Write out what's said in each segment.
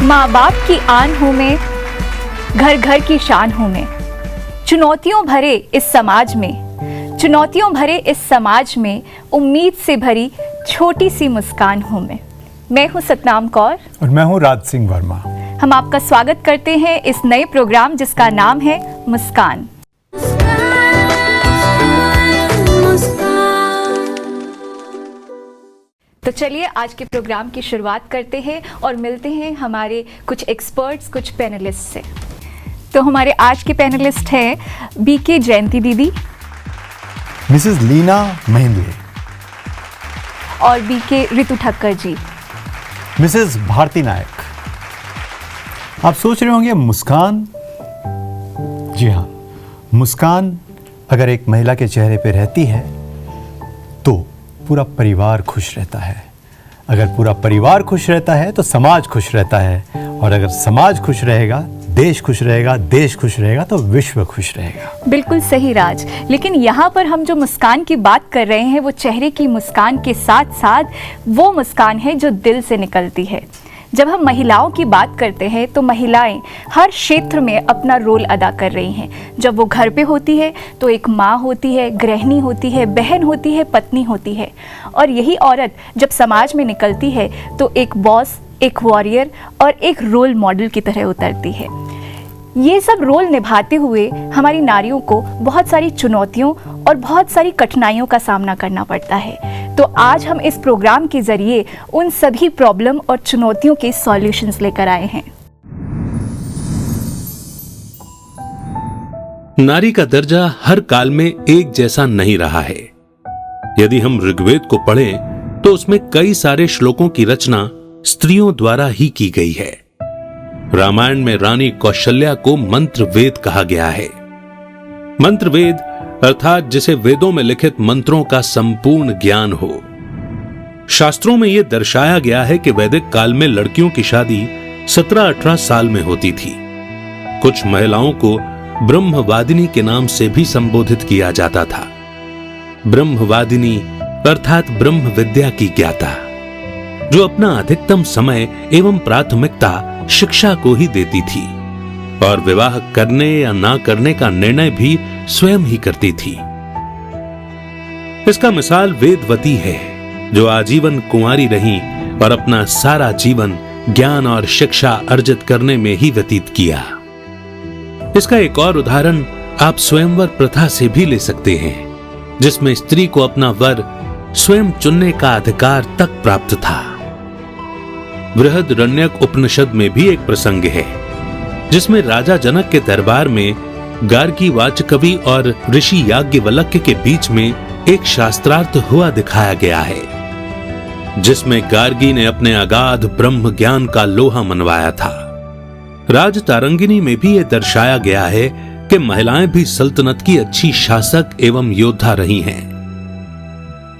माँ बाप की आन हूँ मैं, घर घर की शान हूँ मैं। चुनौतियों भरे इस समाज में उम्मीद से भरी छोटी सी मुस्कान हूँ मैं हूँ सतनाम कौर और मैं हूँ राज सिंह वर्मा। हम आपका स्वागत करते हैं इस नए प्रोग्राम जिसका नाम है मुस्कान। तो चलिए आज के प्रोग्राम की शुरुआत करते हैं और मिलते हैं हमारे कुछ एक्सपर्ट्स, कुछ पैनलिस्ट से। तो हमारे आज के पैनलिस्ट हैं बीके जयंती दीदी, मिसेस लीना महिंद्रे और बीके रितु ठक्कर जी, मिसेस भारती नायक। आप सोच रहे होंगे मुस्कान, जी हाँ, मुस्कान अगर एक महिला के चेहरे पे रहती है तो पूरा परिवार खुश रहता है। अगर पूरा परिवार खुश रहता है तो समाज खुश रहता है, और अगर समाज खुश रहेगा, देश खुश रहेगा, देश खुश रहेगा तो विश्व खुश रहेगा। बिल्कुल सही राज। लेकिन यहाँ पर हम जो मुस्कान की बात कर रहे हैं वो चेहरे की मुस्कान के साथ साथ वो मुस्कान है जो दिल से निकलती है। जब हम महिलाओं की बात करते हैं तो महिलाएं हर क्षेत्र में अपना रोल अदा कर रही हैं। जब वो घर पे होती है तो एक माँ होती है, गृहिणी होती है, बहन होती है, पत्नी होती है, और यही औरत जब समाज में निकलती है तो एक बॉस, एक वॉरियर और एक रोल मॉडल की तरह उतरती है। ये सब रोल निभाते हुए हमारी नारियों को बहुत सारी चुनौतियों और बहुत सारी कठिनाइयों का सामना करना पड़ता है। तो आज हम इस प्रोग्राम के जरिए उन सभी प्रॉब्लम और चुनौतियों के सॉल्यूशंस लेकर आए हैं। नारी का दर्जा हर काल में एक जैसा नहीं रहा है। यदि हम ऋग्वेद को पढ़ें तो उसमें कई सारे श्लोकों की रचना स्त्रियों द्वारा ही की गई है। रामायण में रानी कौशल्या को मंत्र वेद कहा गया है। मंत्र वेद अर्थात जिसे वेदों में लिखित मंत्रों का संपूर्ण ज्ञान हो। शास्त्रों में यह दर्शाया गया है कि वैदिक काल में लड़कियों की शादी 17-18 साल में होती थी। कुछ महिलाओं को ब्रह्मवादिनी के नाम से भी संबोधित किया जाता था। ब्रह्मवादिनी अर्थात ब्रह्म विद्या की ज्ञाता, जो अपना अधिकतम समय एवं प्राथमिकता शिक्षा को ही देती थी और विवाह करने या ना करने का निर्णय भी स्वयं ही करती थी। इसका मिसाल वेदवती है, जो आजीवन कुंवारी रही और अपना सारा जीवन ज्ञान और शिक्षा अर्जित करने में ही व्यतीत किया। इसका एक और उदाहरण आप स्वयंवर प्रथा से भी ले सकते हैं, जिसमें स्त्री को अपना वर स्वयं चुनने का अधिकार तक प्राप्त था। बृहदरण्यक उपनिषद में भी एक प्रसंग है जिसमें राजा जनक के दरबार में गार्गी वाचकवि और ऋषि याज्ञवल्क्य के बीच में एक शास्त्रार्थ हुआ दिखाया गया है, जिसमें गार्गी ने अपने अगाध ब्रह्म ज्ञान का लोहा मनवाया था। राजतारंगिनी में भी यह दर्शाया गया है कि महिलाएं भी सल्तनत की अच्छी शासक एवं योद्धा रही हैं।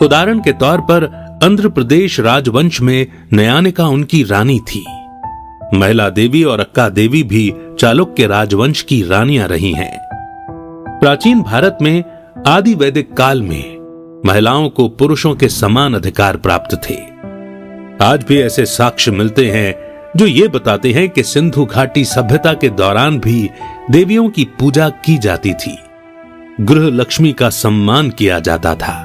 उदाहरण के तौर पर आंध्र प्रदेश राजवंश में नयानिका उनकी रानी थी। महिला देवी और अक्का देवी भी चालुक्य राजवंश की रानियां रही हैं। प्राचीन भारत में आदि वैदिक काल में महिलाओं को पुरुषों के समान अधिकार प्राप्त थे। आज भी ऐसे साक्ष्य मिलते हैं जो ये बताते हैं कि सिंधु घाटी सभ्यता के दौरान भी देवियों की पूजा की जाती थी। गृह लक्ष्मी का सम्मान किया जाता था।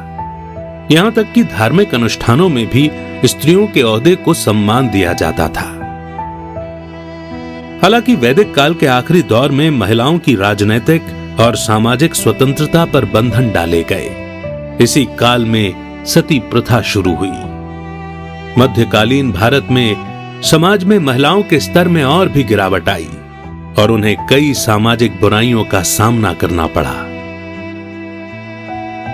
यहां तक कि धार्मिक अनुष्ठानों में भी स्त्रियों के ओहदे को सम्मान दिया जाता था। हालांकि वैदिक काल के आखिरी दौर में महिलाओं की राजनैतिक और सामाजिक स्वतंत्रता पर बंधन डाले गए। इसी काल में सती प्रथा शुरू हुई। मध्यकालीन भारत में समाज में महिलाओं के स्तर में और भी गिरावट आई और उन्हें कई सामाजिक बुराइयों का सामना करना पड़ा,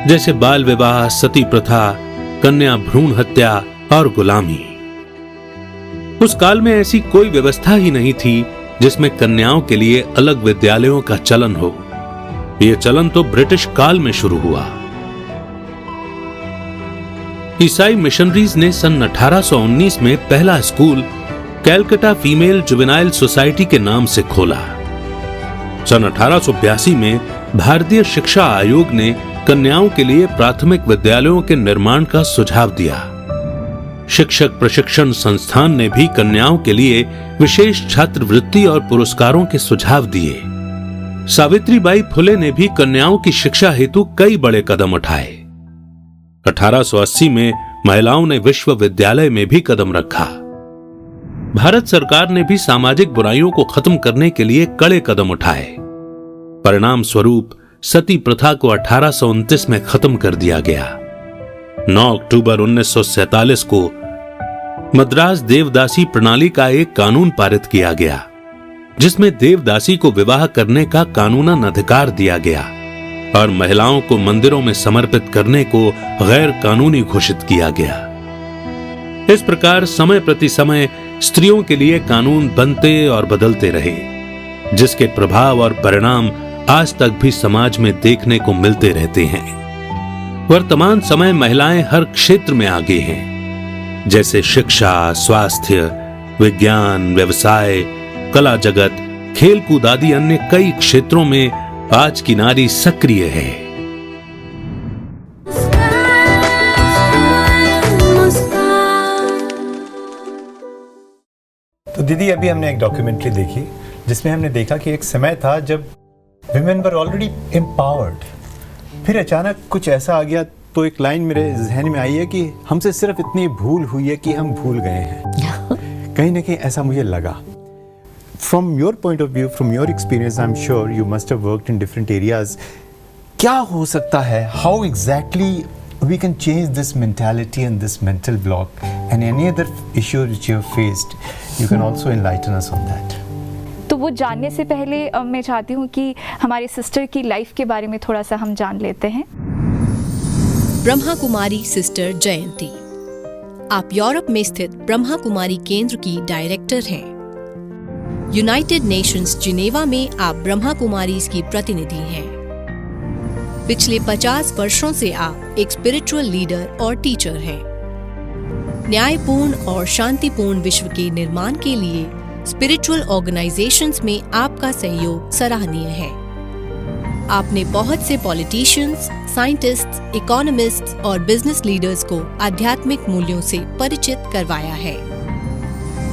जैसे बाल विवाह, सती प्रथा, कन्या भ्रूण हत्या और गुलामी। उस काल में ऐसी कोई व्यवस्था ही नहीं थी जिसमें कन्याओं के लिए अलग विद्यालयों का चलन हो। यह चलन तो ब्रिटिश काल में शुरू हुआ। ईसाई मिशनरीज ने सन 1819 में पहला school Calcutta female juvenile society के नाम से खोला। सन 1882 में भारतीय शिक्षा आयोग ने कन्याओं के लिए प्राथमिक विद्यालयों के निर्माण का सुझाव दिया। शिक्षक प्रशिक्षण संस्थान ने भी कन्याओं के लिए विशेष छात्रवृत्ति और पुरस्कारों के सुझाव दिए। सावित्रीबाई फुले ने भी कन्याओं की शिक्षा हेतु कई बड़े कदम उठाए। 1880 में महिलाओं ने विश्वविद्यालय में भी कदम रखा। भारत सरकार ने भी सामाजिक बुराइयों को खत्म करने के लिए कड़े कदम उठाए। परिणाम स्वरूप सती प्रथा को 1829 में खत्म कर दिया गया। 9 अक्टूबर 1947 को मद्रास देवदासी प्रणाली का एक कानून पारित किया गया, जिसमें देवदासी को विवाह करने का कानूनन अधिकार दिया गया और महिलाओं को मंदिरों में समर्पित करने को गैर कानूनी घोषित किया गया। इस प्रकार समय प्रति समय स्त्रियों के लिए कानून बनते और बदलते रहे, जिसके प्रभाव और परिणाम आज तक भी समाज में देखने को मिलते रहते हैं। वर्तमान समय महिलाएं हर क्षेत्र में आगे हैं, जैसे शिक्षा, स्वास्थ्य, विज्ञान, व्यवसाय, कला जगत, खेलकूद आदि अन्य कई क्षेत्रों में आज की नारी सक्रिय है। तो दीदी, अभी हमने एक डॉक्यूमेंट्री देखी जिसमें हमने देखा कि एक समय था जब विमेन वर ऑलरेडी एम्पावर्ड, फिर अचानक कुछ ऐसा आ गया। तो एक लाइन मेरे जहन में आई है कि हमसे सिर्फ इतनी भूल हुई है कि हम भूल गए हैं। कहीं ना कहीं ऐसा मुझे लगा। From your point of view, from your experience, I'm sure you must have worked in different areas. क्या हो सकता है? How exactly we can change this mentality and this mental block and any other issue which you have faced? You can also enlighten us on that. तो वो जानने से पहले मैं चाहती हूँ कि हमारे सिस्टर की लाइफ के बारे में थोड़ा सा हम जान लेते हैं। ब्रह्मा कुमारी सिस्टर जयंती, आप यूरोप में स्थित ब्रह्मा कुमारी केंद्र की डायरेक्टर हैं। यूनाइटेड नेशंस जिनेवा में आप ब्रह्मा कुमारीज की प्रतिनिधि हैं। पिछले 50 वर्षों से आप एक स्पिरिचुअल लीडर और टीचर हैं। न्यायपूर्ण और शांतिपूर्ण विश्व के निर्माण के लिए स्पिरिचुअल ऑर्गेनाइजेशंस में आपका सहयोग सराहनीय है। आपने बहुत से पॉलिटिशियंस, साइंटिस्ट्स, इकोनॉमिस्ट्स और बिजनेस लीडर्स को आध्यात्मिक मूल्यों से परिचित करवाया है।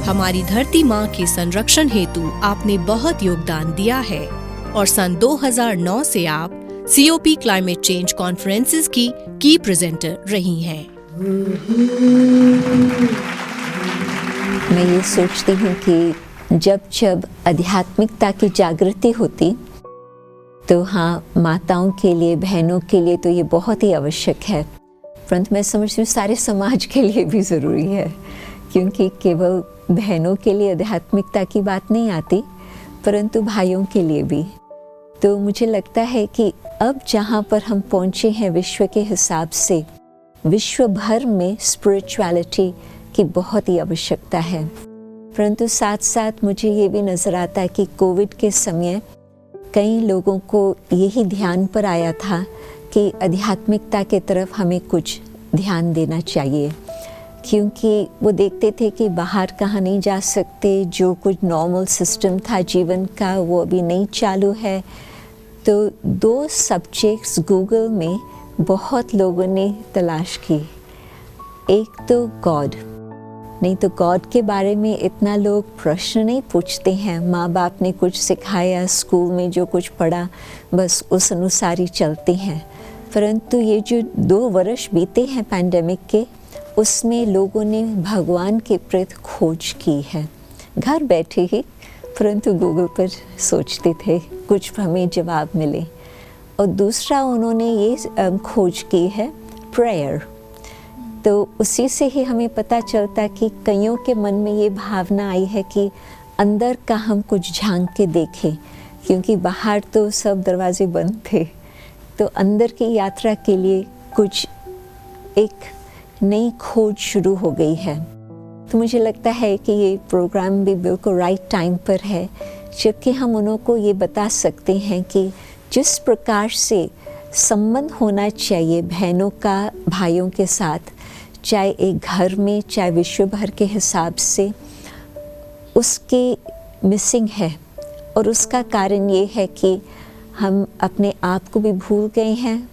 हमारी धरती माँ के संरक्षण हेतु आपने बहुत योगदान दिया है और सन 2009 से आप COP क्लाइमेट चेंज कॉन्फ्रेंसेस की प्रेजेंटर रही हैं। मैं ये सोचती हूँ कि जब आध्यात्मिकता की जागृति होती तो हाँ, माताओं के लिए, बहनों के लिए तो ये बहुत ही आवश्यक है। परंतु मैं समझती हूँ सारे समाज के लिए भी ज़रूरी है, क्योंकि केवल बहनों के लिए आध्यात्मिकता की बात नहीं आती, परंतु भाइयों के लिए भी। तो मुझे लगता है कि अब जहाँ पर हम पहुँचे हैं विश्व के हिसाब से, विश्व भर में स्पिरिचुअलिटी की बहुत ही आवश्यकता है। परंतु साथ साथ मुझे ये भी नज़र आता है कि कोविड के समय कई लोगों को यही ध्यान पर आया था कि आध्यात्मिकता के तरफ हमें कुछ ध्यान देना चाहिए, क्योंकि वो देखते थे कि बाहर कहाँ नहीं जा सकते, जो कुछ नॉर्मल सिस्टम था जीवन का वो अभी नहीं चालू है। तो 2 सब्जेक्ट्स गूगल में बहुत लोगों ने तलाश की। एक तो गॉड, नहीं तो गॉड के बारे में इतना लोग प्रश्न नहीं पूछते हैं। माँ बाप ने कुछ सिखाया, स्कूल में जो कुछ पढ़ा बस उस अनुसार ही चलते हैं। परंतु ये जो 2 वर्ष बीते हैं पैंडेमिक के, उसमें लोगों ने भगवान के प्रति खोज की है, घर बैठे ही, परंतु गूगल पर सोचते थे कुछ हमें जवाब मिले। और दूसरा उन्होंने ये खोज की है प्रेयर। तो उसी से ही हमें पता चलता कि कईयों के मन में ये भावना आई है कि अंदर का हम कुछ झांक के देखें, क्योंकि बाहर तो सब दरवाजे बंद थे। तो अंदर की यात्रा के लिए कुछ एक नई खोज शुरू हो गई है। तो मुझे लगता है कि ये प्रोग्राम भी बिल्कुल राइट टाइम पर है, जबकि हम उन्हों को ये बता सकते हैं कि जिस प्रकार से संबंध होना चाहिए बहनों का भाइयों के साथ, चाहे एक घर में चाहे विश्व भर के हिसाब से, उसकी मिसिंग है। और उसका कारण ये है कि हम अपने आप को भी भूल गए हैं,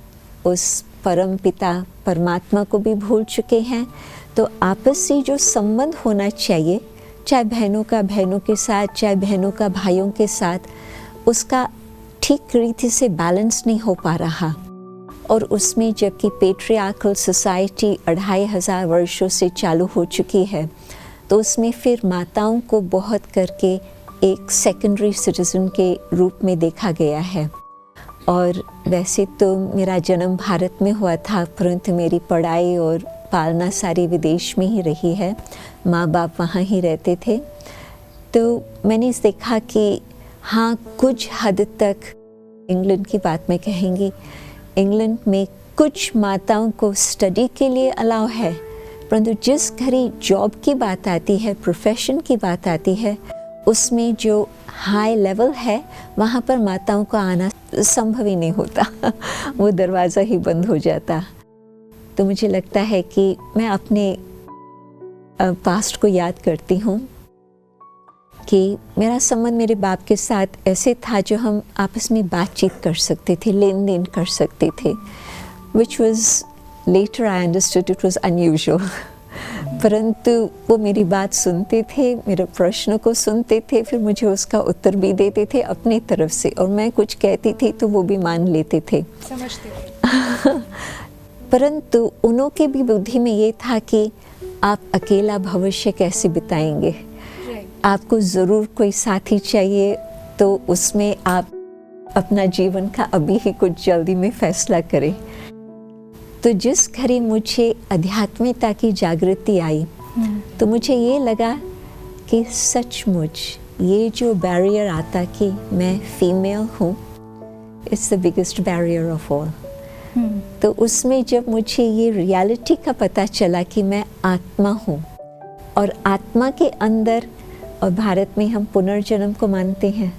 उस परम पिता परमात्मा को भी भूल चुके हैं, तो आपसी जो संबंध होना चाहिए, चाहे बहनों का बहनों के साथ, चाहे बहनों का भाइयों के साथ, उसका ठीक रीति से बैलेंस नहीं हो पा रहा। और उसमें जबकि पेट्रियार्कल सोसाइटी 2500 वर्षों से चालू हो चुकी है, तो उसमें फिर माताओं को बहुत करके एक सेकेंडरी सिटीजन के रूप में देखा गया है। और वैसे तो मेरा जन्म भारत में हुआ था, परंतु मेरी पढ़ाई और पालना सारी विदेश में ही रही है, माँ बाप वहाँ ही रहते थे। तो मैंने देखा कि हाँ, कुछ हद तक इंग्लैंड की बात मैं कहेंगी, इंग्लैंड में कुछ माताओं को स्टडी के लिए अलाउ है, परंतु जिस घड़ी जॉब की बात आती है, प्रोफेशन की बात आती है, उसमें जो हाई लेवल है वहाँ पर माताओं को आना संभव ही नहीं होता वो दरवाज़ा ही बंद हो जाता। तो मुझे लगता है कि मैं अपने पास्ट को याद करती हूँ कि मेरा संबंध मेरे बाप के साथ ऐसे था जो हम आपस में बातचीत कर सकते थे, लेन देन कर सकते थे, which was later I understood it was unusual परंतु वो मेरी बात सुनते थे, मेरे प्रश्नों को सुनते थे, फिर मुझे उसका उत्तर भी देते थे अपनी तरफ से, और मैं कुछ कहती थी तो वो भी मान लेते थे, समझते थे। परंतु उन्हों की भी बुद्धि में ये था कि आप अकेला भविष्य कैसे बिताएंगे, आपको ज़रूर कोई साथी चाहिए, तो उसमें आप अपना जीवन का अभी ही कुछ जल्दी में फैसला करें। तो जिस घड़ी मुझे आध्यात्मिकता की जागृति आई, तो मुझे ये लगा कि सचमुच ये जो बैरियर आता कि मैं फीमेल हूँ, it's the biggest barrier of all. तो उसमें जब मुझे ये रियलिटी का पता चला कि मैं आत्मा हूँ, और आत्मा के अंदर, और भारत में हम पुनर्जन्म को मानते हैं,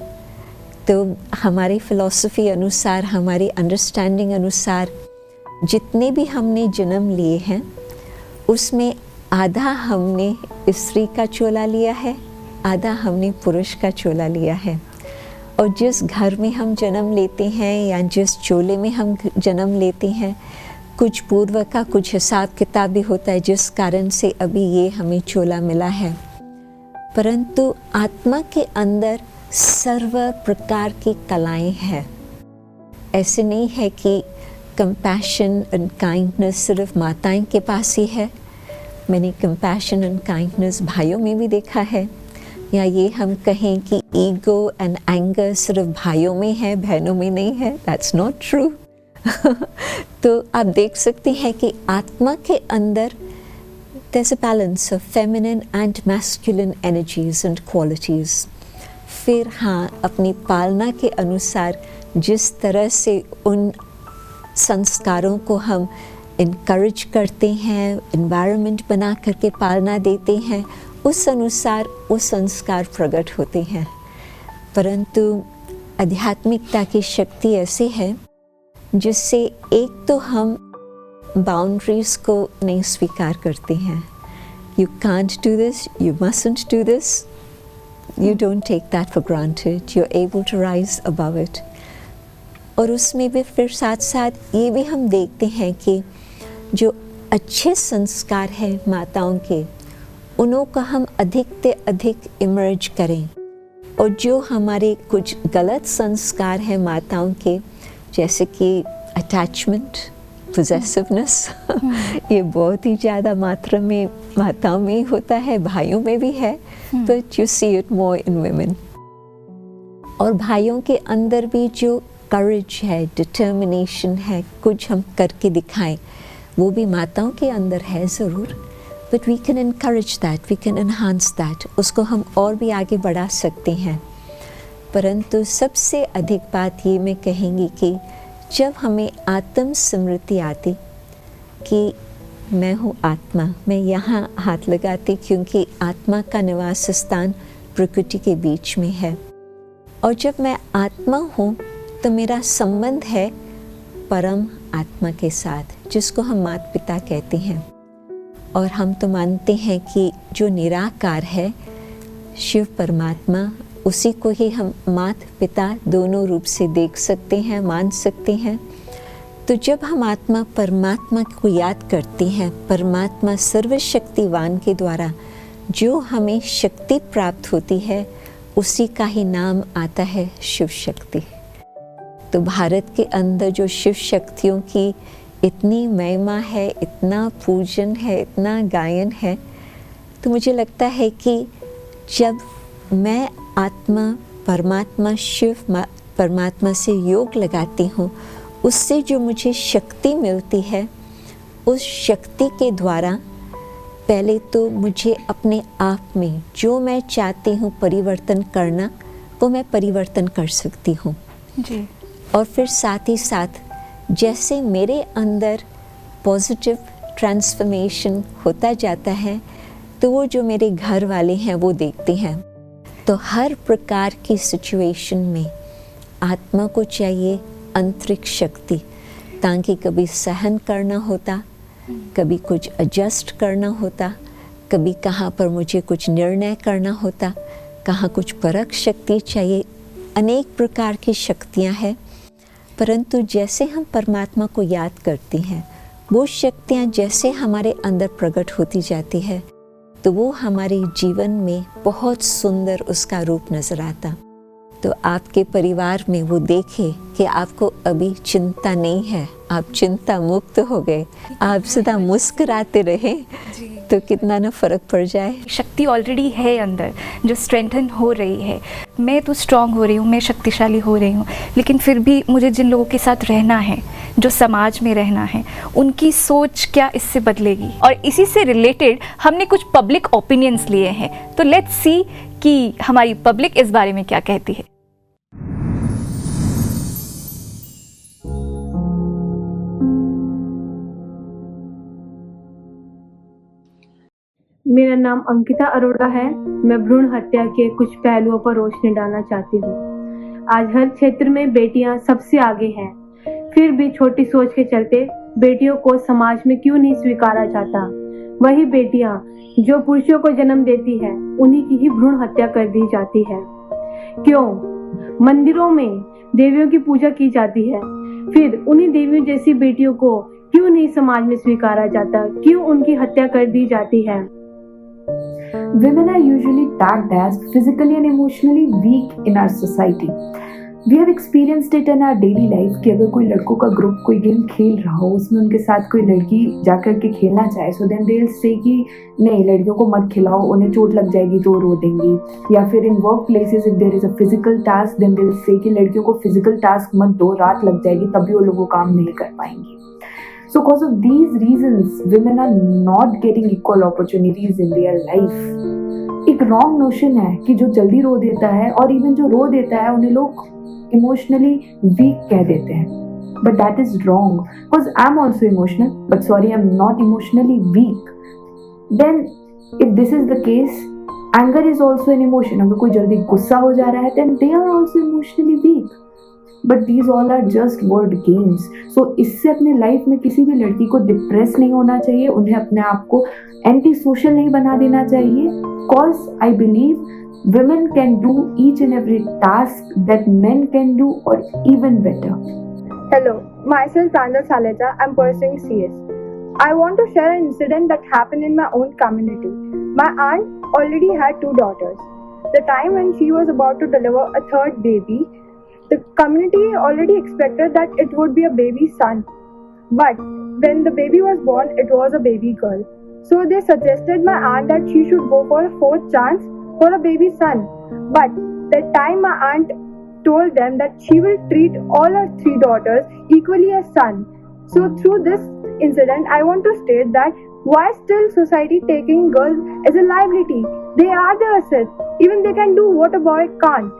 तो हमारी फिलॉसफी अनुसार, हमारी अंडरस्टैंडिंग अनुसार जितने भी हमने जन्म लिए हैं उसमें आधा हमने स्त्री का चोला लिया है, आधा हमने पुरुष का चोला लिया है। और जिस घर में हम जन्म लेते हैं या जिस चोले में हम जन्म लेते हैं, कुछ पूर्व का कुछ हिसाब किताब भी होता है जिस कारण से अभी ये हमें चोला मिला है। परंतु आत्मा के अंदर सर्व प्रकार की कलाएं हैं। ऐसे नहीं है कि कंपैशन एंड काइंडनेस सिर्फ माताएं के पास ही है, मैंने कंपैशन एंड काइंडनेस भाइयों में भी देखा है। या ये हम कहें कि ईगो एंड एंगर सिर्फ भाइयों में है, बहनों में नहीं है, दैट्स नॉट ट्रू। तो आप देख सकते हैं कि आत्मा के अंदर there's a balance of feminine and masculine energies and qualities। फिर हाँ, अपनी पालना के अनुसार जिस तरह से उन संस्कारों को हम इनकरेज करते हैं, एनवायरनमेंट बना करके पालना देते हैं, उस अनुसार वो संस्कार प्रकट होते हैं। परंतु आध्यात्मिकता की शक्ति ऐसी है जिससे एक तो हम बाउंड्रीज को नहीं स्वीकार करते हैं। You can't do this, you mustn't do this, you don't take that for granted, you're able to rise above it। और उसमें भी फिर साथ साथ ये भी हम देखते हैं कि जो अच्छे संस्कार हैं माताओं के, उन्हों का हम अधिक से अधिक इमर्ज करें, और जो हमारे कुछ गलत संस्कार हैं माताओं के, जैसे कि अटैचमेंट, पोजेसिवनेस, ये बहुत ही ज़्यादा मात्रा में माताओं में ही होता है, भाइयों में भी है, but you see it more in women. और भाइयों के अंदर भी जो करेज है, डिटर्मिनेशन है, कुछ हम करके दिखाएं, वो भी माताओं के अंदर है ज़रूर, but we can encourage that, we can enhance that, उसको हम और भी आगे बढ़ा सकते हैं। परंतु सबसे अधिक बात ये मैं कहेंगी कि जब हमें आत्म स्मृति आती कि मैं हूँ आत्मा, मैं यहाँ हाथ लगाती क्योंकि आत्मा का निवास स्थान प्रकृति के बीच में है, और जब मैं आत्मा हूँ तो मेरा संबंध है परम आत्मा के साथ, जिसको हम माता पिता कहते हैं। और हम तो मानते हैं कि जो निराकार है शिव परमात्मा, उसी को ही हम माता पिता दोनों रूप से देख सकते हैं, मान सकते हैं। तो जब हम आत्मा परमात्मा को याद करते हैं, परमात्मा सर्वशक्तिवान के द्वारा जो हमें शक्ति प्राप्त होती है, उसी का ही नाम आता है शिव शक्ति। तो भारत के अंदर जो शिव शक्तियों की इतनी महिमा है, इतना पूजन है, इतना गायन है, तो मुझे लगता है कि जब मैं आत्मा परमात्मा शिव परमात्मा से योग लगाती हूँ, उससे जो मुझे शक्ति मिलती है, उस शक्ति के द्वारा पहले तो मुझे अपने आप में जो मैं चाहती हूँ परिवर्तन करना, वो मैं परिवर्तन कर सकती हूँ जी। और फिर साथ ही साथ जैसे मेरे अंदर पॉजिटिव ट्रांसफॉर्मेशन होता जाता है, तो वो जो मेरे घर वाले हैं वो देखते हैं। तो हर प्रकार की सिचुएशन में आत्मा को चाहिए आंतरिक शक्ति, ताकि कभी सहन करना होता, कभी कुछ एडजस्ट करना होता, कभी कहाँ पर मुझे कुछ निर्णय करना होता, कहाँ कुछ परख शक्ति चाहिए। अनेक प्रकार की शक्तियाँ हैं, परंतु जैसे हम परमात्मा को याद करते हैं, वो शक्तियाँ जैसे हमारे अंदर प्रकट होती जाती है, तो वो हमारे जीवन में बहुत सुंदर उसका रूप नज़र आता। तो आपके परिवार में वो देखे कि आपको अभी चिंता नहीं है, आप चिंता मुक्त हो गए, आप सदा मुस्कुराते रहे, तो कितना ना फर्क पड़ जाए। शक्ति ऑलरेडी है अंदर जो स्ट्रेंथन हो रही है। मैं तो स्ट्रांग हो रही हूँ, मैं शक्तिशाली हो रही हूँ, लेकिन फिर भी मुझे जिन लोगों के साथ रहना है, जो समाज में रहना है, उनकी सोच क्या इससे बदलेगी। और इसी से रिलेटेड हमने कुछ पब्लिक ओपिनियंस लिए हैं, तो लेट्स सी कि हमारी पब्लिक इस बारे में क्या कहती है। मेरा नाम अंकिता अरोड़ा है। मैं भ्रूण हत्या के कुछ पहलुओं पर रोशनी डालना चाहती हूँ। आज हर क्षेत्र में बेटियां सबसे आगे हैं, फिर भी छोटी सोच के चलते बेटियों को समाज में क्यों नहीं स्वीकारा जाता। वही बेटियां जो पुरुषों को जन्म देती है, उन्हीं की ही भ्रूण हत्या कर दी जाती है। क्यों? मंदिरों में देवियों की पूजा की जाती है, फिर उन्हीं देवियों जैसी बेटियों को क्यों नहीं समाज में स्वीकारा जाता, क्यों उनकी हत्या कर दी जाती है। Women are usually tagged as physically and emotionally weak in our society. We have experienced it in our daily life कि अगर कोई लड़कों का ग्रुप कोई गेम खेल रहा हो, उसमें उनके साथ कोई लड़की जाकर के खेलना चाहे, so then they'll say कि नहीं, लड़कियों को मत खिलाओ, उन्हें चोट लग जाएगी तो रो देंगी। या फिर in work places if there is a physical task, then they'll say कि लड़कियों को physical task मत दो, रात लग जाएगी, तभी वो लोग वो काम नहीं कर पाएंगी। So because of these reasons, women are not getting equal opportunities in their life. एक रॉन्ग नोशन है कि जो जल्दी रो देता है और इवन जो रो देता है उन्हें लोग इमोशनली वीक कह देते हैं, but that is wrong because I am also emotional, but sorry I am not emotionally weak. Then if this is the case, anger is also an emotion. अगर कोई जल्दी गुस्सा हो जा रहा है then they are also emotionally weak, but these all are just word games. So इससे अपने लाइफ में किसी भी लड़की को डिप्रेस नहीं होना चाहिए, उन्हें अपने आप को एंटी सोशल नहीं बना देना चाहिए, because I believe women can do each and every task that men can do or even better. Hello, myself Pranjal Saleja. I'm pursuing CS. I want to share an incident that happened in my own community. My aunt already had 2 daughters. The time when she was about to deliver a 3rd baby, the community already expected that it would be a baby son. But when the baby was born, it was a baby girl. So they suggested my aunt that she should go for a 4th chance for a baby son. But that time my aunt told them that she will treat all her 3 daughters equally as son. So through this incident, I want to state that why still society taking girls as a liability? They are the asset. Even they can do what a boy can't.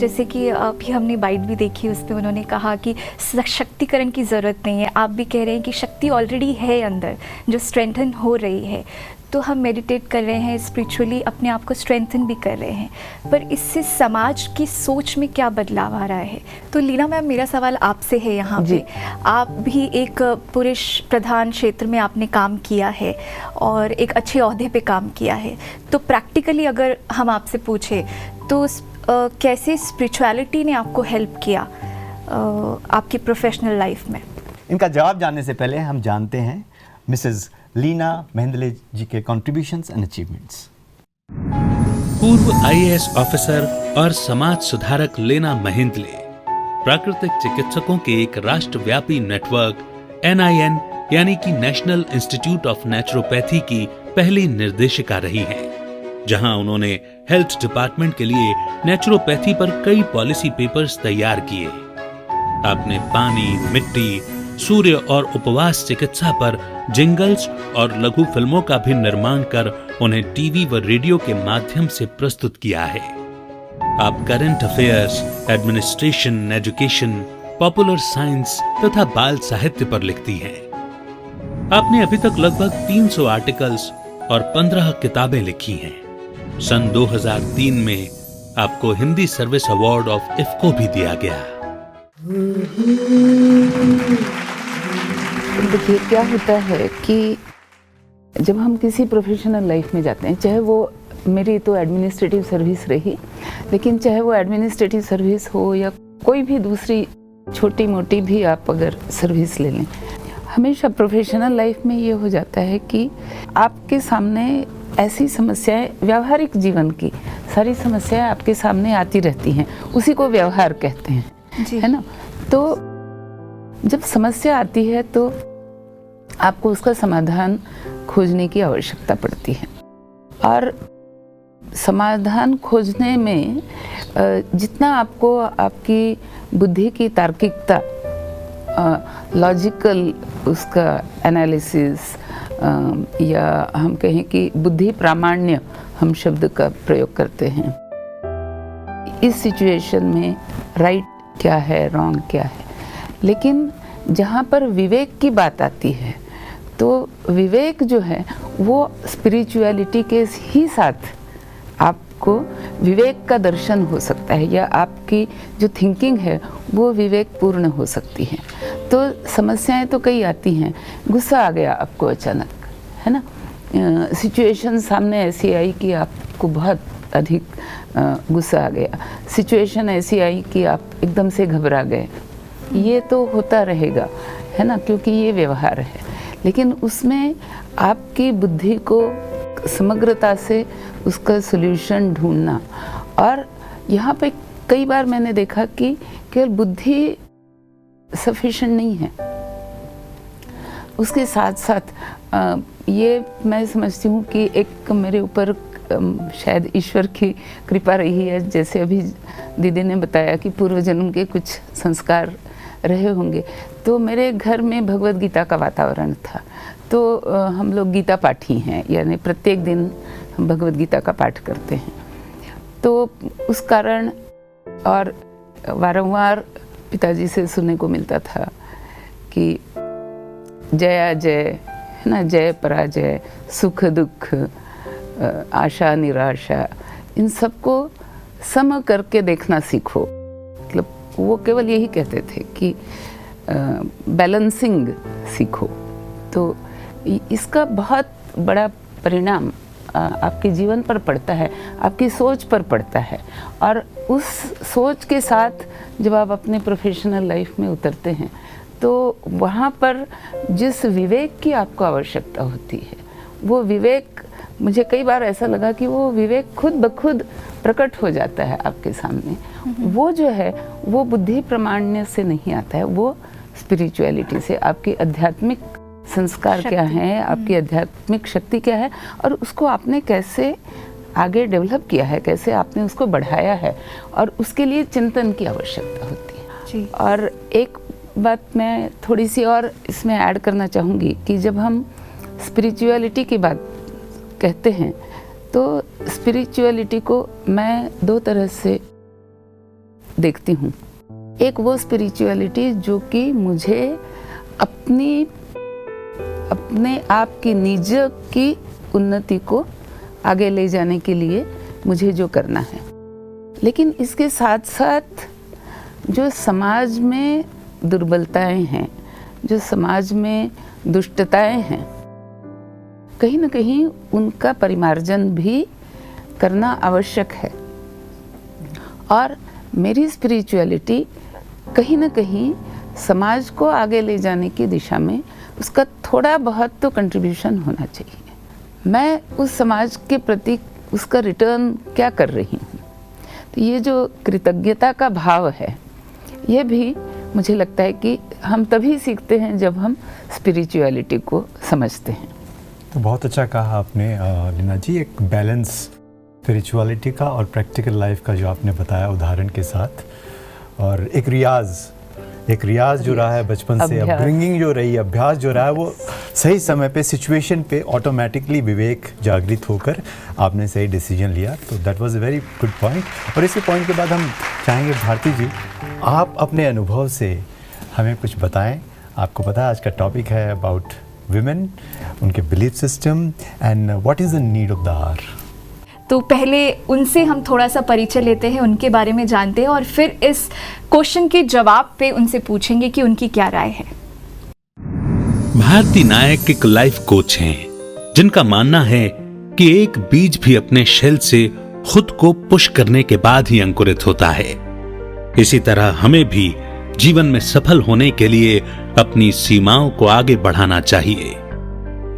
जैसे कि अभी हमने bite भी देखी, उसमें उन्होंने कहा कि सशक्तिकरण की ज़रूरत नहीं है। आप भी कह रहे हैं कि शक्ति ऑलरेडी है अंदर जो स्ट्रेंथन हो रही है। तो हम मेडिटेट कर रहे हैं, स्पिरिचुअली अपने आप को स्ट्रेंथन भी कर रहे हैं, पर इससे समाज की सोच में क्या बदलाव आ रहा है। तो लीना मैम, मेरा सवाल आपसे है यहाँ पे। आप भी एक पुरुष प्रधान क्षेत्र में आपने काम किया है और एक अच्छे ओहदे पे काम किया है, तो प्रैक्टिकली अगर हम आपसे पूछे तो कैसे स्पिरिचुअलिटी ने आपको हेल्प किया आपकी प्रोफेशनल लाइफ में? इनका जवाब जानने से पहले हम जानते हैं मिसेस लीना मेहंदले जी के कंट्रीब्यूशंस एंड अचीवमेंट्स। पूर्व आईएएस ऑफिसर और समाज सुधारक लेना मेहंदले प्राकृतिक चिकित्सकों के एक राष्ट्रव्यापी नेटवर्क NIN यानी कि नेशनल इंस्टीट्यूट ऑफ नेचुरोपैथी की पहली निर्देशिका रही हैं, जहां उन्होंने हेल्थ डिपार्टमेंट के लिए नेचुरोपैथी पर कई पॉलिसी पेपर्स तैयार किए। आपने पानी, मिट्टी, सूर्य और उपवास चिकित्सा पर जिंगल्स और लघु फिल्मों का भी निर्माण कर उन्हें टीवी व रेडियो के माध्यम से प्रस्तुत किया है। आप current affairs, administration, education, popular science तथा बाल साहित्य पर लिखती हैं। आपने अभी तक लगभग 300 आर्टिकल्स और 15 किताबें लिखी हैं। सन 2003 में आपको Hindi service award of IFFCO भी दिया गया। देखिए क्या होता है कि जब हम किसी प्रोफेशनल लाइफ में जाते हैं, चाहे वो मेरी तो एडमिनिस्ट्रेटिव सर्विस रही, लेकिन चाहे वो एडमिनिस्ट्रेटिव सर्विस हो या कोई भी दूसरी छोटी मोटी भी आप अगर सर्विस ले लें, हमेशा प्रोफेशनल लाइफ में ये हो जाता है कि आपके सामने ऐसी समस्याएं, व्यावहारिक जीवन की सारी समस्याएं आपके सामने आती रहती हैं, उसी को व्यवहार कहते हैं, है ना। तो जब समस्या आती है तो आपको उसका समाधान खोजने की आवश्यकता पड़ती है, और समाधान खोजने में जितना आपको आपकी बुद्धि की तार्किकता, लॉजिकल उसका एनालिसिस, या हम कहें कि बुद्धि प्रामाण्य हम शब्द का प्रयोग करते हैं, इस सिचुएशन में राइट क्या है, रॉन्ग क्या है। लेकिन जहाँ पर विवेक की बात आती है तो विवेक जो है वो स्पिरिचुअलिटी के ही साथ आपको विवेक का दर्शन हो सकता है, या आपकी जो थिंकिंग है वो विवेक पूर्ण हो सकती है। तो समस्याएं तो कई आती हैं, गुस्सा आ गया आपको अचानक, है ना, सिचुएशन सामने ऐसी आई कि आपको बहुत अधिक गुस्सा आ गया, सिचुएशन ऐसी आई कि आप एकदम से घबरा गए, ये तो होता रहेगा, है ना, क्योंकि ये व्यवहार है। लेकिन उसमें आपकी बुद्धि को समग्रता से उसका सॉल्यूशन ढूंढना, और यहाँ पे कई बार मैंने देखा कि केवल बुद्धि सफिशिएंट नहीं है, उसके साथ साथ ये मैं समझती हूँ कि एक मेरे ऊपर शायद ईश्वर की कृपा रही है, जैसे अभी दीदी ने बताया कि पूर्व जन्म के कुछ संस्कार रहे होंगे। तो मेरे घर में भगवद गीता का वातावरण था, तो हम लोग गीता पाठी हैं, यानी प्रत्येक दिन हम भगवद गीता का पाठ करते हैं। तो उस कारण और वारंवार पिताजी से सुनने को मिलता था कि जया जय, है ना, जय पराजय, सुख दुख, आशा निराशा, इन सबको सम करके देखना सीखो। मतलब वो केवल यही कहते थे कि बैलेंसिंग सीखो। तो इसका बहुत बड़ा परिणाम आपके जीवन पर पड़ता है, आपकी सोच पर पड़ता है, और उस सोच के साथ जब आप अपने प्रोफेशनल लाइफ में उतरते हैं तो वहाँ पर जिस विवेक की आपको आवश्यकता होती है, वो विवेक, मुझे कई बार ऐसा लगा कि वो विवेक खुद ब खुद प्रकट हो जाता है आपके सामने। वो जो है वो बुद्धि प्रामाण्य से नहीं आता है, वो स्पिरिचुअलिटी से, आपकी आध्यात्मिक संस्कार क्या हैं, आपकी आध्यात्मिक शक्ति क्या है, और उसको आपने कैसे आगे डेवलप किया है, कैसे आपने उसको बढ़ाया है, और उसके लिए चिंतन की आवश्यकता होती है जी। और एक बात मैं थोड़ी सी और इसमें ऐड करना चाहूँगी कि जब हम स्पिरिचुअलिटी की बात कहते हैं तो स्पिरिचुअलिटी को मैं दो तरह से देखती हूँ। एक वो स्पिरिचुअलिटी जो कि मुझे अपने आप की निज की उन्नति को आगे ले जाने के लिए मुझे जो करना है, लेकिन इसके साथ साथ जो समाज में दुर्बलताएं हैं, जो समाज में दुष्टताएं हैं, कहीं ना कहीं उनका परिमार्जन भी करना आवश्यक है। और मेरी स्पिरिचुअलिटी कहीं ना कहीं समाज को आगे ले जाने की दिशा में उसका थोड़ा बहुत तो कंट्रीब्यूशन होना चाहिए। मैं उस समाज के प्रति उसका रिटर्न क्या कर रही हूँ, तो ये जो कृतज्ञता का भाव है, ये भी मुझे लगता है कि हम तभी सीखते हैं जब हम स्पिरिचुअलिटी को समझते हैं। तो बहुत अच्छा कहा आपने लीना जी, एक बैलेंस स्पिरिचुअलिटी का और प्रैक्टिकल लाइफ का जो आपने बताया उदाहरण के साथ, और एक रियाज जो रहा है बचपन से, अपब्रिंगिंग जो रही, अभ्यास जो रहा है, वो सही समय पे सिचुएशन पे ऑटोमेटिकली विवेक जागृत होकर आपने सही डिसीजन लिया। तो that was a very good point. और इसी पॉइंट के बाद हम चाहेंगे भारती जी, आप अपने अनुभव से हमें कुछ बताएं। आपको पता है आज का टॉपिक है अबाउट विमेन, उनके belief system and what is the need of the hour. तो पहले उनसे हम थोड़ा सा परिचय लेते हैं, उनके बारे में जानते हैं और फिर इस क्वेश्चन के जवाब पे उनसे पूछेंगे कि उनकी क्या राय है। भारती नायक एक लाइफ कोच हैं, जिनका मानना है कि एक बीज भी अपने शेल से खुद को पुश करने के बाद ही अंकुरित होता है। इसी तरह हमें भी जीवन में सफल होने के लिए अपनी सीमाओं को आगे बढ़ाना चाहिए।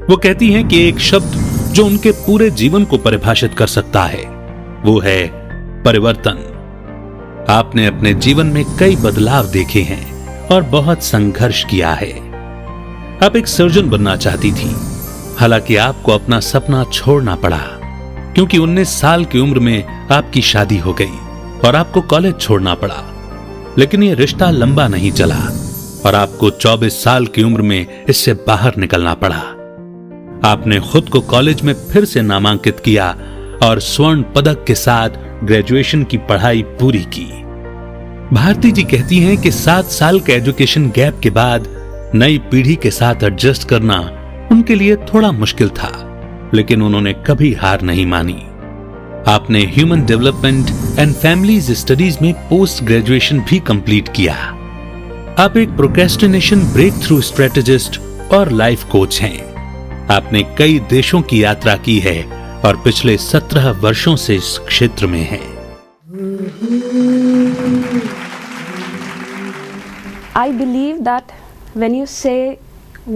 वो कहती हैं कि एक शब्द जो उनके पूरे जीवन को परिभाषित कर सकता है वो है परिवर्तन। आपने अपने जीवन में कई बदलाव देखे हैं और बहुत संघर्ष किया है। आप एक सर्जन बनना चाहती थी, हालांकि आपको अपना सपना छोड़ना पड़ा क्योंकि 19 साल की उम्र में आपकी शादी हो गई और आपको कॉलेज छोड़ना पड़ा। लेकिन ये रिश्ता लंबा नहीं चला और आपको 24 साल की उम्र में इससे बाहर निकलना पड़ा। आपने खुद को कॉलेज में फिर से नामांकित किया और स्वर्ण पदक के साथ ग्रेजुएशन की पढ़ाई पूरी की। भारती जी कहती हैं कि 7 साल के एजुकेशन गैप के बाद नई पीढ़ी के साथ एडजस्ट करना उनके लिए थोड़ा मुश्किल था, लेकिन उन्होंने कभी हार नहीं मानी। आपने human development and families studies में पोस्ट ग्रेजुएशन भी कंप्लीट किया। आप एक प्रोक्रेस्टिनेशन ब्रेक थ्रू स्ट्रेटेजिस्ट और लाइफ कोच हैं। आपने कई देशों की यात्रा की है और पिछले 17 वर्षों से इस क्षेत्र में हैं। I believe that when you say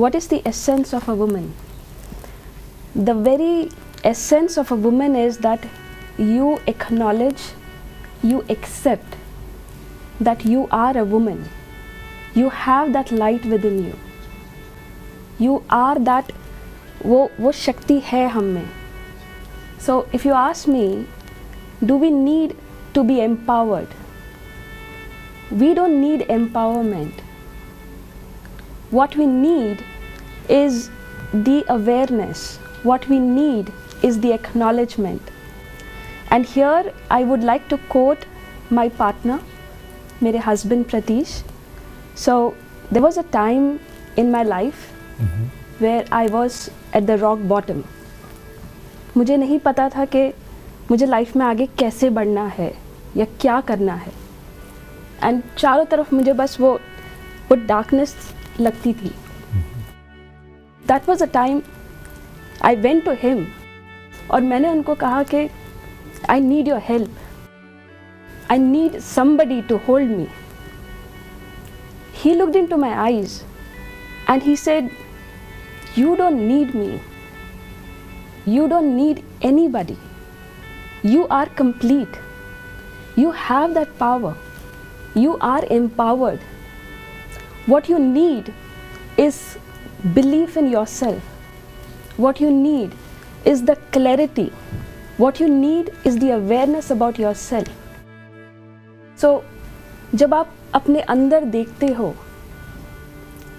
what is the essence of a woman, the very essence of a woman is that you acknowledge, you accept that you are a woman. You have that light within you. You are that, वो शक्ति है हम में. So if you ask me, do we need to be empowered? We don't need empowerment. What we need is the awareness. What we need is the acknowledgement. And here I would like to quote my partner, मेरे husband Pratish. So there was a time in my life where I was at the rock bottom. मुझे नहीं पता था कि मुझे life में आगे कैसे बढ़ना है या क्या करना है, एंड चारों तरफ मुझे बस वो डार्कनेस लगती थी. That was a time I went to him और मैंने उनको कहा कि I need your help, I need somebody to hold me. He looked into my eyes and he said, you don't need me, you don't need anybody, you are complete, you have that power, you are empowered. What you need is belief in yourself, what you need is the clarity, what you need is the awareness about yourself. So जब आप अपने अंदर देखते हो,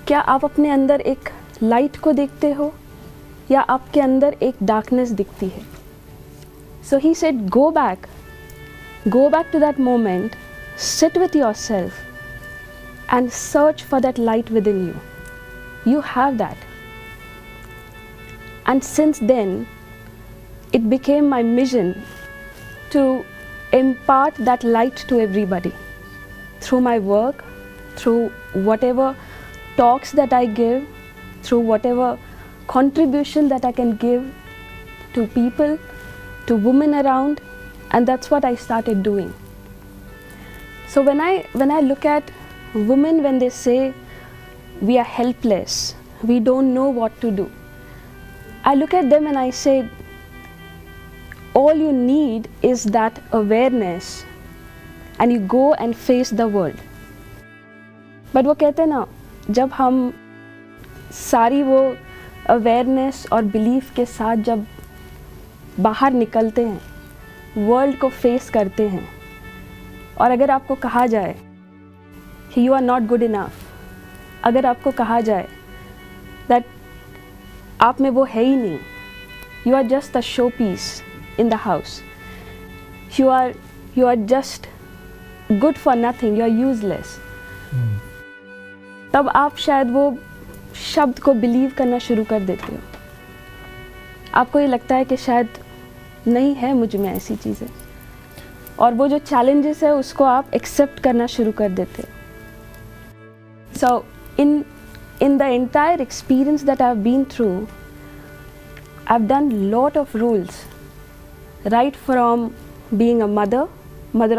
क्या आप अपने अंदर एक लाइट को देखते हो या आपके अंदर एक डार्कनेस दिखती है? So he said, go back to that moment, sit with yourself and search for that light within you. You have that. And since then it became my mission to impart that light to everybody through my work, through whatever talks that I give, through whatever contribution that I can give to people, to women around, and that's what I started doing. So when I look at women, when they say we are helpless, we don't know what to do, I look at them and I say, all you need is that awareness, and you go and face the world. But वो कहते हैं ना, जब हम सारी वो awareness और belief के साथ जब बाहर निकलते हैं, वर्ल्ड को फेस करते हैं, और अगर आपको कहा जाए कि you are not good enough, अगर आपको कहा जाए दैट आप में वो है ही नहीं, you are just a show piece in the house, you are just good for nothing, you are useless, तब आप शायद वो शब्द को बिलीव करना शुरू कर देते हो. आपको ये लगता है कि शायद नहीं है मुझ में ऐसी चीज़ें, और वो जो चैलेंजेस है उसको आप एक्सेप्ट करना शुरू कर देते हो. सो in the entire experience that I've been through, I've done lot of roles, right from being a mother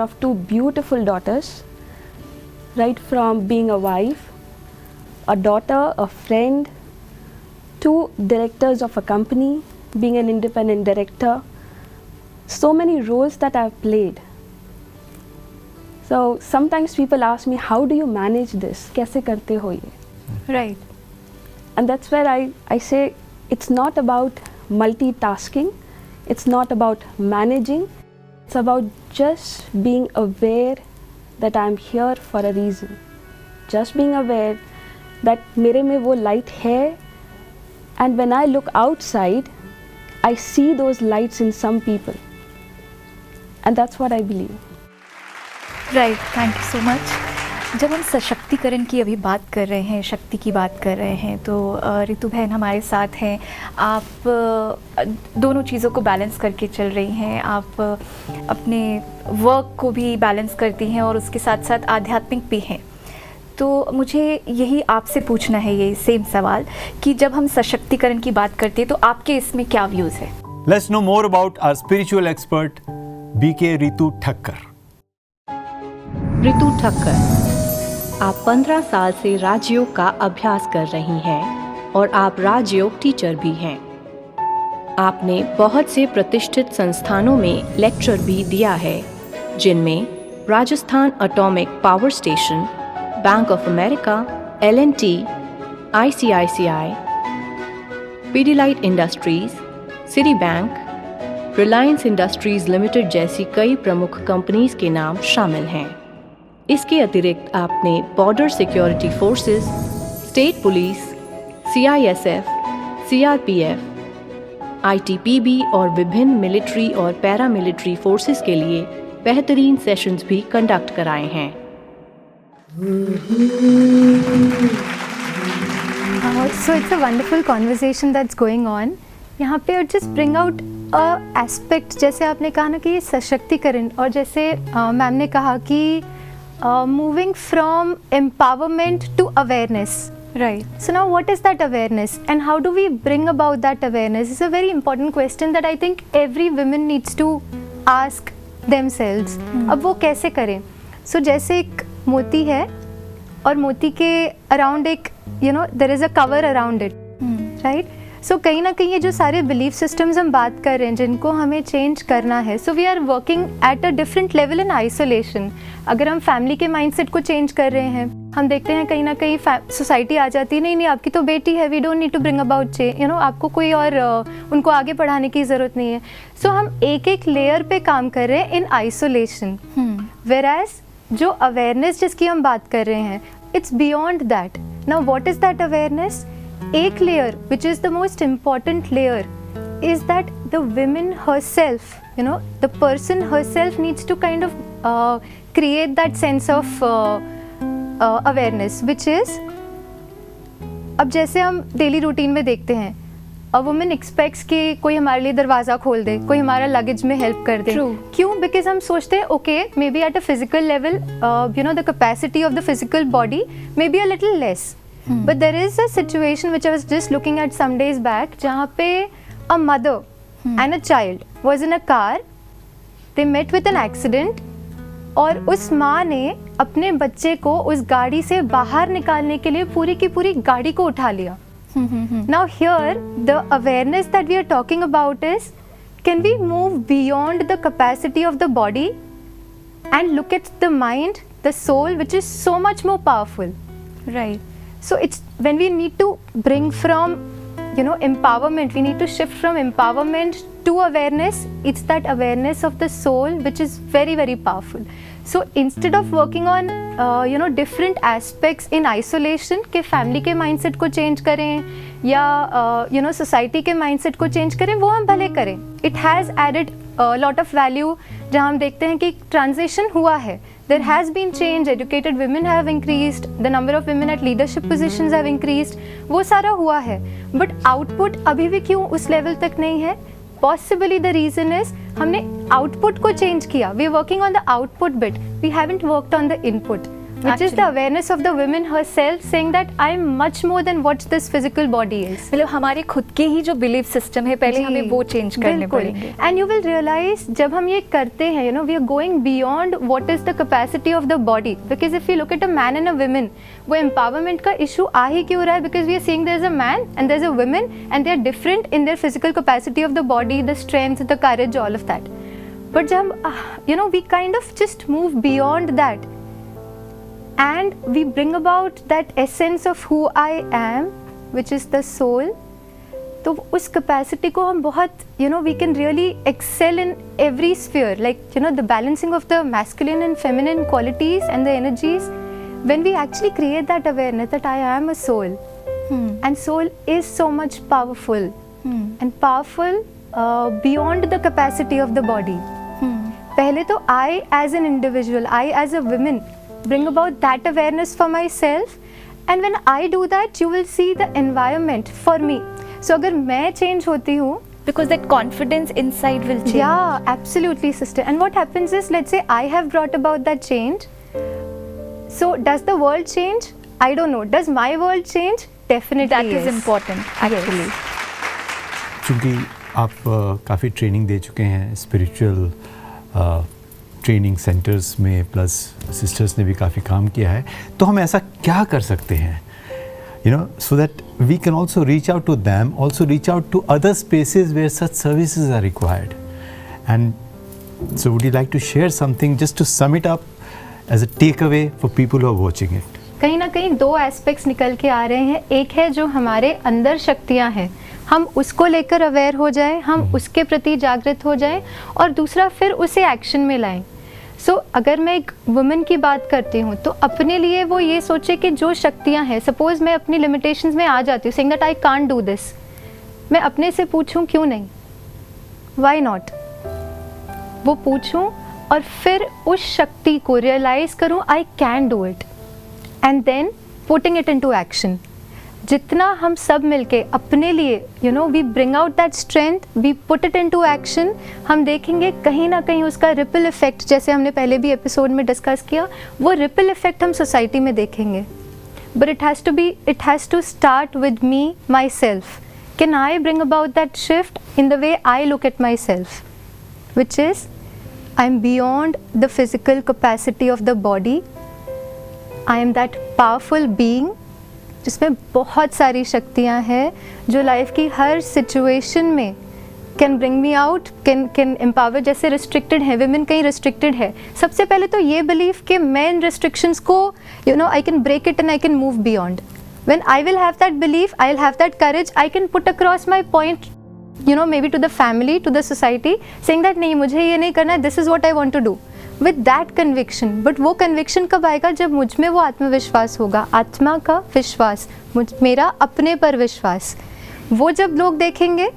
of 2 beautiful daughters, right from being a wife, a daughter, a friend, to directors of a company, being an independent director. So many roles that I've played. So sometimes people ask me, how do you manage this? कैसे करते हो ये? Right. And that's where I say it's not about multitasking, it's not about managing, it's about just being aware that I'm here for a reason. Just being aware that मेरे में वो light है, and when I look outside, I see those lights in some people. And that's what I believe. Right, thank you so much. जब हम सशक्तिकरण की अभी बात कर रहे हैं, शक्ति की बात कर रहे हैं, तो रितु बहन हमारे साथ हैं. आप दोनों चीज़ों को बैलेंस करके चल रही हैं. आप अपने वर्क को भी बैलेंस करती हैं और उसके साथ साथ आध्यात्मिक भी हैं. तो मुझे यही आपसे पूछना है, ये सेम सवाल, कि जब हम सशक्तिकरण की बात करते हैं तो आपके इसमें क्या व्यूज़ है? Let's know more about our spiritual expert BK Ritu Thakkar. Ritu Thakkar, आप 15 साल से राजयोग का अभ्यास कर रही हैं और आप राजयोग टीचर भी हैं. आपने बहुत से प्रतिष्ठित संस्थानों में लेक्चर भी दिया है, जिनमें Rajasthan atomic power station, bank of America, L&T, ICICI, Pidilite industries, city bank, Reliance industries limited जैसी कई प्रमुख कंपनीज के नाम शामिल हैं. इसके अतिरिक्त आपने border security forces, state police, CISF, CRPF, ITPB और विभिन्न मिलिट्री और पैरामिलिट्री फोर्सेस के लिए बेहतरीन सेशंस भी कंडक्ट कराए हैं. So it's a wonderful conversation that's going on. यहाँ पे just bring out a aspect, जैसे आपने कहा ना कि ये सशक्तिकरण, और जैसे मैम ने कहा कि moving from empowerment to awareness. Right. So now what is that awareness and how do we bring about that awareness? It's a very important question that I think every woman needs to ask themselves. अब वो कैसे करें? So जैसे एक मोती है और मोती के अराउंड एक there is a cover around it, right? सो कहीं ना कहीं ये जो सारे बिलीफ सिस्टम्स हम बात कर रहे हैं जिनको हमें चेंज करना है, so we are working at a different level in isolation. अगर हम फैमिली के माइंडसेट को चेंज कर रहे हैं, हम देखते हैं कहीं ना कहीं सोसाइटी आ जाती है, नहीं आपकी तो बेटी है, we don't need to bring about change, आपको कोई और उनको आगे बढ़ाने की ज़रूरत नहीं है. सो हम एक एक लेयर पे काम कर रहे हैं इन आइसोलेशन. वेयरएज जो अवेयरनेस जिसकी हम बात कर रहे हैं, it's beyond that. Now what is that awareness? एक layer, which is the most important layer, is that the women herself, the person herself needs to kind of create that sense of awareness, which is, अब जैसे हम daily routine में देखते हैं, a woman expects कि कोई हमारे लिए दरवाज़ा खोल दे, कोई हमारा लगेज में हेल्प कर दे. क्यों? बिकॉज हम सोचते हैं okay may be at a physical level the capacity of the physical body may be a little less. But there is a situation which I was just looking at some days back, जहाँ पे a mother and a child was in a car, they met with an accident, और उस माँ ने अपने बच्चे को उस गाड़ी से बाहर निकालने के लिए पूरी की पूरी गाड़ी को उठा लिया. Now here the awareness that we are talking about is, can we move beyond the capacity of the body and look at the mind, the soul, which is so much more powerful. Right. So it's when we need to bring from, empowerment, we need to shift from empowerment to awareness. It's that awareness of the soul which is very, very powerful. So instead of working on different aspects in isolation, कि family के mindset को change करें या society के mindset को change करें, वो हम भले करें. It has added a lot of value. जहाँ हम देखते हैं कि transition हुआ है. There has been change. Educated women have increased. The number of women at leadership positions have increased. वो सारा हुआ है. But output अभी भी क्यों उस level तक नहीं है? Possibly the reason is हमने output को change किया. We are working on the output bit. We haven't worked on the input, which is the awareness of the women herself, saying that I am much more than what this physical body is. मतलब हमारे खुद के ही जो belief system है, पहले हमें वो change करने पड़ेंगे. And you will realize जब हम ये करते हैं, we are going beyond what is the capacity of the body. Because if you look at a man and a woman, वो empowerment का issue आ ही क्यों रहा है? Because we are seeing there is a man and there is a woman and they are different in their physical capacity of the body, the strength, the courage, all of that. But जब we kind of just move beyond that. And we bring about that essence of who I am, which is the soul. तो उस capacity को हम बहुत, we can really excel in every sphere. Like, the balancing of the masculine and feminine qualities and the energies. When we actually create that awareness that I am a soul. And soul is so much powerful. And powerful beyond the capacity of the body. पहले तो I as an individual, I as a woman, bring about that awareness for myself, and when I do that you will see the environment for me. So अगर मैं change होती हूँ, because that confidence inside will change. Yeah, absolutely, sister. And what happens is, let's say I have brought about that change. So does the world change? I don't know. Does my world change? Definitely. That is important actually. चूँकि आप काफ़ी training दे चुके हैं spiritual training centres में, plus sisters ने भी काफ़ी काम किया है, तो हम ऐसा क्या कर सकते हैं so that we can also reach out to them, also reach out to other spaces where such services are required. And so would you like to share something just to sum it up as a takeaway for people who are watching it? कहीं ना कहीं दो aspects निकल के आ रहे हैं. एक है जो हमारे अंदर शक्तियां हैं, हम उसको लेकर अवेयर हो जाएं, हम उसके प्रति जागृत हो जाएं, और दूसरा फिर उसे एक्शन में लाएं. सो अगर मैं एक वुमेन की बात करती हूँ तो अपने लिए वो ये सोचे कि जो शक्तियाँ हैं, सपोज़ मैं अपनी लिमिटेशंस में आ जाती हूँ, saying that I can't do this, मैं अपने से पूछूँ क्यों नहीं, व्हाई नॉट, वो पूछूँ और फिर उस शक्ति को रियलाइज़ करूँ I can do it, and then putting it into action. जितना हम सब मिलके अपने लिए we bring out that strength, we put it into action, हम देखेंगे कहीं ना कहीं उसका रिपल इफेक्ट, जैसे हमने पहले भी एपिसोड में डिस्कस किया, वो रिपल इफेक्ट हम सोसाइटी में देखेंगे. But it has to start with me, myself. Can I bring about that shift in the way I look at myself, which is I am beyond the physical capacity of the body. I am that powerful being जिसमें बहुत सारी शक्तियाँ हैं, जो life की हर situation में can bring me out, can empower. जैसे रिस्ट्रिक्टेड है विमेन, कहीं रिस्ट्रिक्टेड है, सबसे पहले तो ये बिलीव कि मैं इन रिस्ट्रिक्शंस को I can break it and I can move beyond. When I will have that belief, I will have that courage, I can put across my point maybe to the family, to the society, saying that नहीं, मुझे ये नहीं करना है, this is what I want to do. With that conviction. But वो conviction कब आएगा? जब मुझ में वो आत्मविश्वास होगा, आत्मा का विश्वास, मेरा अपने पर विश्वास, वो जब लोग देखेंगे,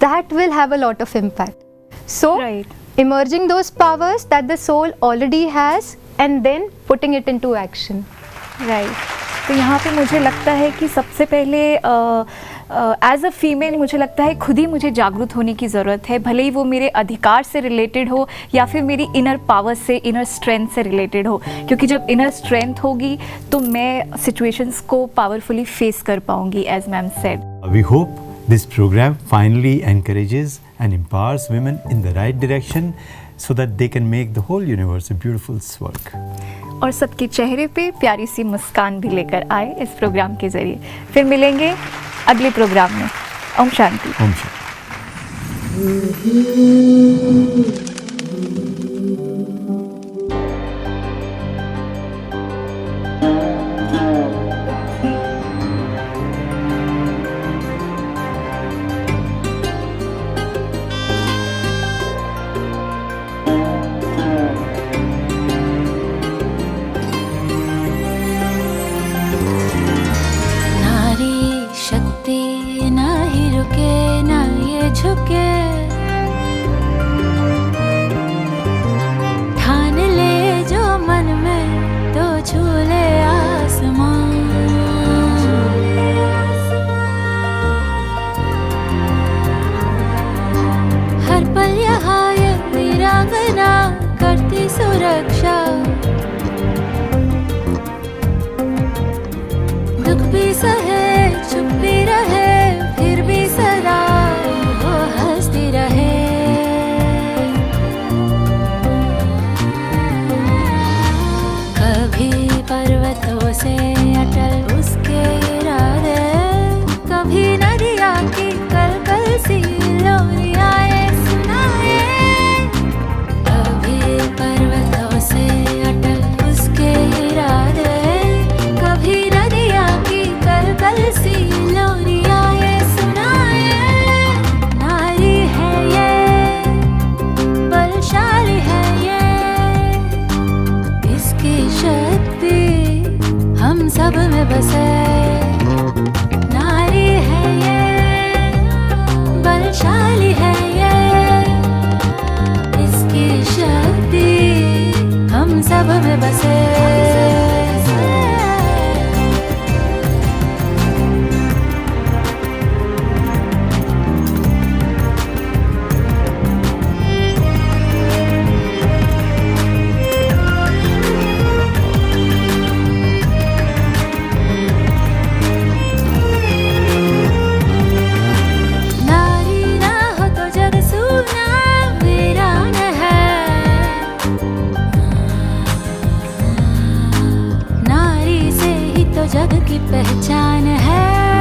that will have a lot of impact. So emerging those powers that the soul already has and then putting it into action. Right. तो यहाँ पे मुझे लगता है कि सबसे पहले एज अ फीमेल मुझे लगता है खुद ही मुझे जागरूक होने की ज़रूरत है, भले ही वो मेरे अधिकार से रिलेटेड हो या फिर मेरी इनर पावर से, इनर स्ट्रेंथ से रिलेटेड हो, क्योंकि जब इनर स्ट्रेंथ होगी तो मैं सिचुएशंस को पावरफुली फेस कर पाऊंगी, as ma'am said. We hope this program finally encourages and empowers women in the right direction so that they can make the whole universe a beautiful स्वर्ग। और सबके चेहरे पे प्यारी सी मुस्कान भी लेकर आए इस प्रोग्राम के जरिए। फिर मिलेंगे अगले प्रोग्राम में। ओम शांति। ओम शांति। जग की पहचान है।